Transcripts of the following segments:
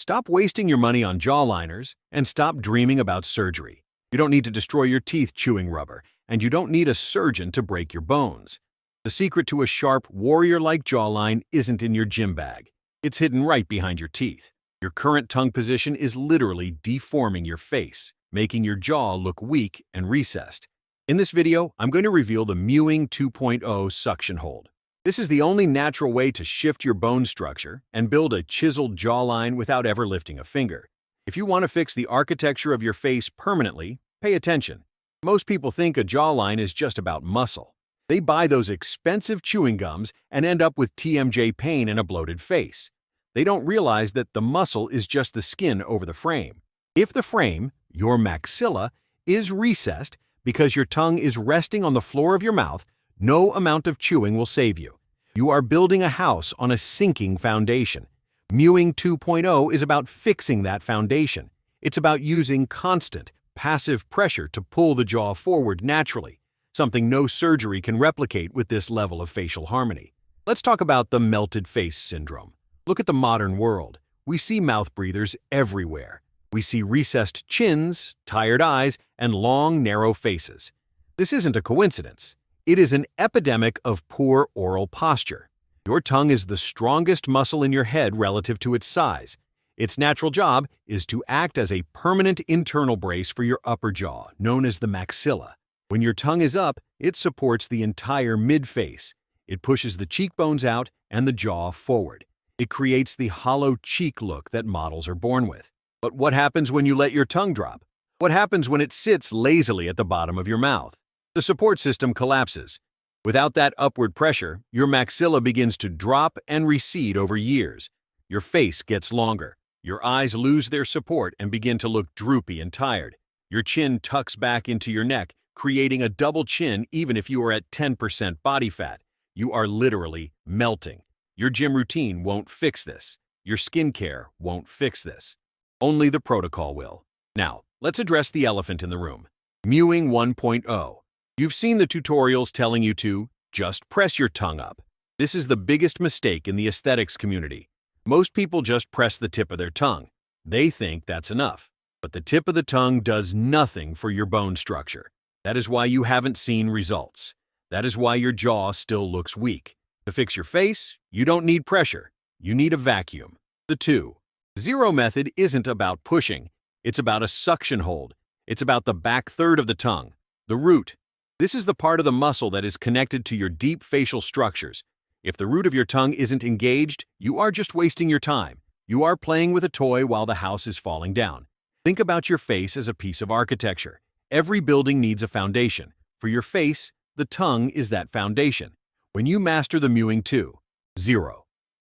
Stop wasting your money on jawliners and stop dreaming about surgery. You don't need to destroy your teeth chewing rubber, and you don't need a surgeon to break your bones. The secret to a sharp, warrior-like jawline isn't in your gym bag. It's hidden right behind your teeth. Your current tongue position is literally deforming your face, making your jaw look weak and recessed. In this video, I'm going to reveal the Mewing 2.0 suction hold. This is the only natural way to shift your bone structure and build a chiseled jawline without ever lifting a finger. If you want to fix the architecture of your face permanently, pay attention. Most people think a jawline is just about muscle. They buy those expensive chewing gums and end up with TMJ pain and a bloated face. They don't realize that the muscle is just the skin over the frame. If the frame, your maxilla, is recessed because your tongue is resting on the floor of your mouth, no amount of chewing will save you. You are building a house on a sinking foundation. Mewing 2.0 is about fixing that foundation. It's about using constant, passive pressure to pull the jaw forward naturally, something no surgery can replicate with this level of facial harmony. Let's talk about the melted face syndrome. Look at the modern world. We see mouth breathers everywhere. We see recessed chins, tired eyes, and long, narrow faces. This isn't a coincidence. It is an epidemic of poor oral posture. Your tongue is the strongest muscle in your head relative to its size. Its natural job is to act as a permanent internal brace for your upper jaw, known as the maxilla. When your tongue is up, it supports the entire mid-face. It pushes the cheekbones out and the jaw forward. It creates the hollow cheek look that models are born with. But what happens when you let your tongue drop? What happens when it sits lazily at the bottom of your mouth? The support system collapses. Without that upward pressure, your maxilla begins to drop and recede over years. Your face gets longer. Your eyes lose their support and begin to look droopy and tired. Your chin tucks back into your neck, creating a double chin even if you are at 10% body fat. You are literally melting. Your gym routine won't fix this. Your skincare won't fix this. Only the protocol will. Now, let's address the elephant in the room. Mewing 1.0. You've seen the tutorials telling you to just press your tongue up. This is the biggest mistake in the aesthetics community. Most people just press the tip of their tongue. They think that's enough. But the tip of the tongue does nothing for your bone structure. That is why you haven't seen results. That is why your jaw still looks weak. To fix your face, you don't need pressure. You need a vacuum. The 2.0 method isn't about pushing. It's about a suction hold. It's about the back third of the tongue, the root. This is the part of the muscle that is connected to your deep facial structures. If the root of your tongue isn't engaged, you are just wasting your time. You are playing with a toy while the house is falling down. Think about your face as a piece of architecture. Every building needs a foundation. For your face, the tongue is that foundation. When you master the Mewing 2.0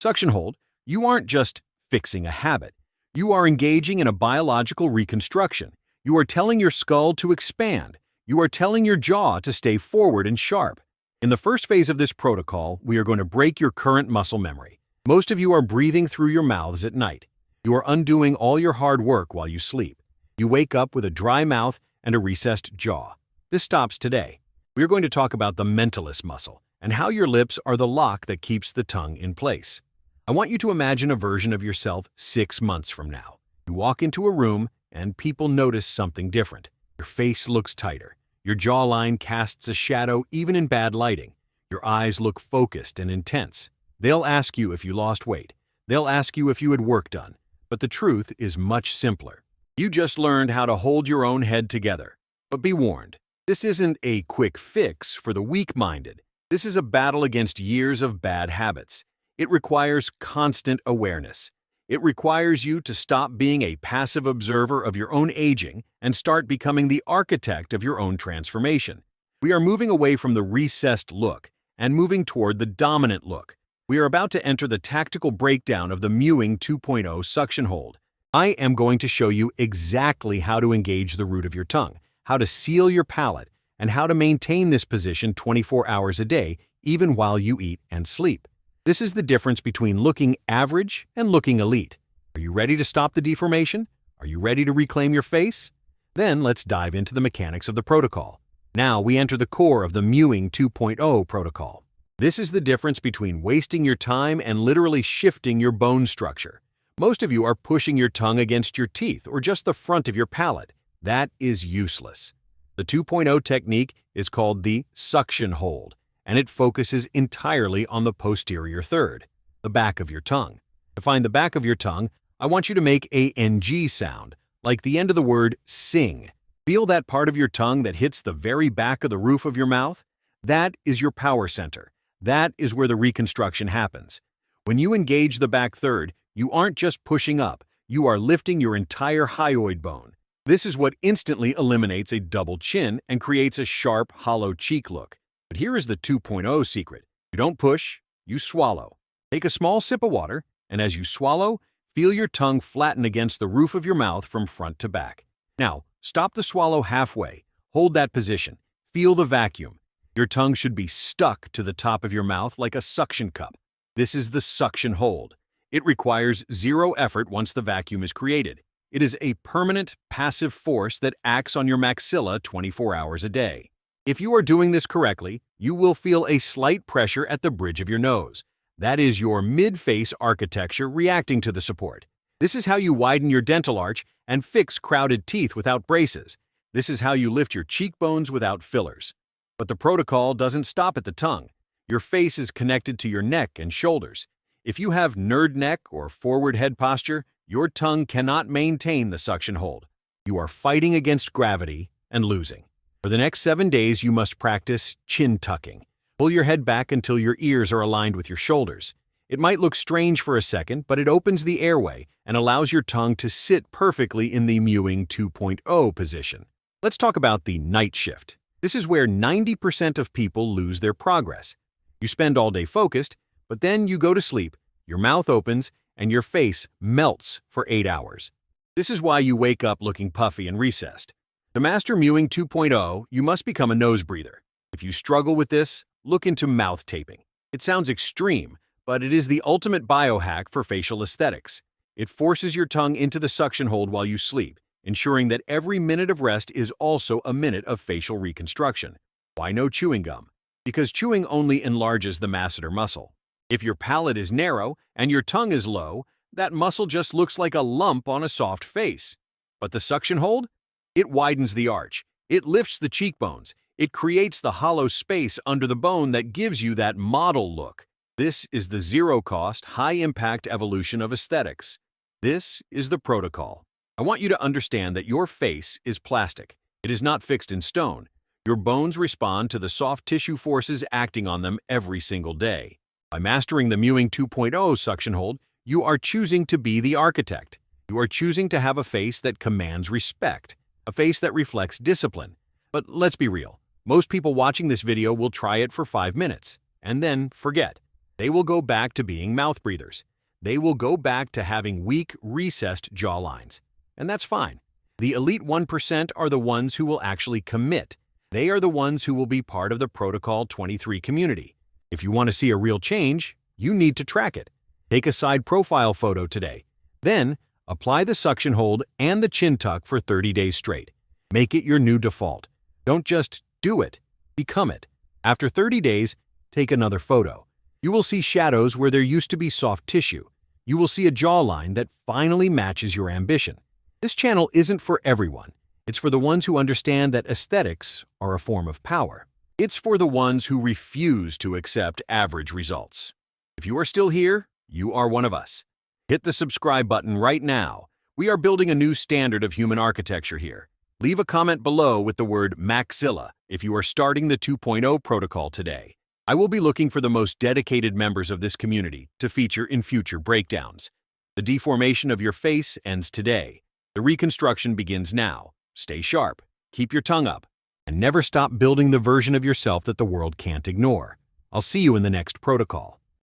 suction hold, you aren't just fixing a habit. You are engaging in a biological reconstruction. You are telling your skull to expand. You are telling your jaw to stay forward and sharp. In the first phase of this protocol, we are going to break your current muscle memory. Most of you are breathing through your mouths at night. You are undoing all your hard work while you sleep. You wake up with a dry mouth and a recessed jaw. This stops today. We are going to talk about the mentalis muscle and how your lips are the lock that keeps the tongue in place. I want you to imagine a version of yourself 6 months from now. You walk into a room and people notice something different. Your face looks tighter. Your jawline casts a shadow even in bad lighting. Your eyes look focused and intense. They'll ask you if you lost weight. They'll ask you if you had work done. But the truth is much simpler. You just learned how to hold your own head together. But be warned, this isn't a quick fix for the weak-minded. This is a battle against years of bad habits. It requires constant awareness. It requires you to stop being a passive observer of your own aging and start becoming the architect of your own transformation. We are moving away from the recessed look and moving toward the dominant look. We are about to enter the tactical breakdown of the Mewing 2.0 suction hold. I am going to show you exactly how to engage the root of your tongue, how to seal your palate, and how to maintain this position 24 hours a day, even while you eat and sleep. This is the difference between looking average and looking elite. Are you ready to stop the deformation? Are you ready to reclaim your face? Then let's dive into the mechanics of the protocol. Now we enter the core of the Mewing 2.0 protocol. This is the difference between wasting your time and literally shifting your bone structure. Most of you are pushing your tongue against your teeth or just the front of your palate. That is useless. The 2.0 technique is called the suction hold, and it focuses entirely on the posterior third, the back of your tongue. To find the back of your tongue, I want you to make a ng sound, like the end of the word sing. Feel that part of your tongue that hits the very back of the roof of your mouth? That is your power center. That is where the reconstruction happens. When you engage the back third, you aren't just pushing up, you are lifting your entire hyoid bone. This is what instantly eliminates a double chin and creates a sharp, hollow cheek look. But here is the 2.0 secret. You don't push, you swallow. Take a small sip of water, and as you swallow, feel your tongue flatten against the roof of your mouth from front to back. Now, stop the swallow halfway. Hold that position. Feel the vacuum. Your tongue should be stuck to the top of your mouth like a suction cup. This is the suction hold. It requires zero effort once the vacuum is created. It is a permanent, passive force that acts on your maxilla 24 hours a day. If you are doing this correctly, you will feel a slight pressure at the bridge of your nose. That is your mid-face architecture reacting to the support. This is how you widen your dental arch and fix crowded teeth without braces. This is how you lift your cheekbones without fillers. But the protocol doesn't stop at the tongue. Your face is connected to your neck and shoulders. If you have nerd neck or forward head posture, your tongue cannot maintain the suction hold. You are fighting against gravity and losing. For the next 7 days, you must practice chin tucking. Pull your head back until your ears are aligned with your shoulders. It might look strange for a second, but it opens the airway and allows your tongue to sit perfectly in the Mewing 2.0 position. Let's talk about the night shift. This is where 90% of people lose their progress. You spend all day focused, but then you go to sleep, your mouth opens, and your face melts for 8 hours. This is why you wake up looking puffy and recessed. To master Mewing 2.0, you must become a nose breather. If you struggle with this, look into mouth taping. It sounds extreme, but it is the ultimate biohack for facial aesthetics. It forces your tongue into the suction hold while you sleep, ensuring that every minute of rest is also a minute of facial reconstruction. Why no chewing gum? Because chewing only enlarges the masseter muscle. If your palate is narrow and your tongue is low, that muscle just looks like a lump on a soft face. But the suction hold? It widens the arch. It lifts the cheekbones. It creates the hollow space under the bone that gives you that model look. This is the zero-cost, high-impact evolution of aesthetics. This is the protocol. I want you to understand that your face is plastic. It is not fixed in stone. Your bones respond to the soft tissue forces acting on them every single day. By mastering the Mewing 2.0 suction hold, you are choosing to be the architect. You are choosing to have a face that commands respect, a face that reflects discipline. But let's be real. Most people watching this video will try it for 5 minutes and then forget. They will go back to being mouth breathers. They will go back to having weak, recessed jawlines. And that's fine. The elite 1% are the ones who will actually commit. They are the ones who will be part of the Protocol 23 community. If you want to see a real change, you need to track it. Take a side profile photo today. Then, apply the suction hold and the chin tuck for 30 days straight. Make it your new default. Don't just do it, become it. After 30 days, take another photo. You will see shadows where there used to be soft tissue. You will see a jawline that finally matches your ambition. This channel isn't for everyone. It's for the ones who understand that aesthetics are a form of power. It's for the ones who refuse to accept average results. If you are still here, you are one of us. Hit the subscribe button right now. We are building a new standard of human architecture here. Leave a comment below with the word Maxilla if you are starting the 2.0 protocol today. I will be looking for the most dedicated members of this community to feature in future breakdowns. The deformation of your face ends today. The reconstruction begins now. Stay sharp, keep your tongue up, and never stop building the version of yourself that the world can't ignore. I'll see you in the next protocol.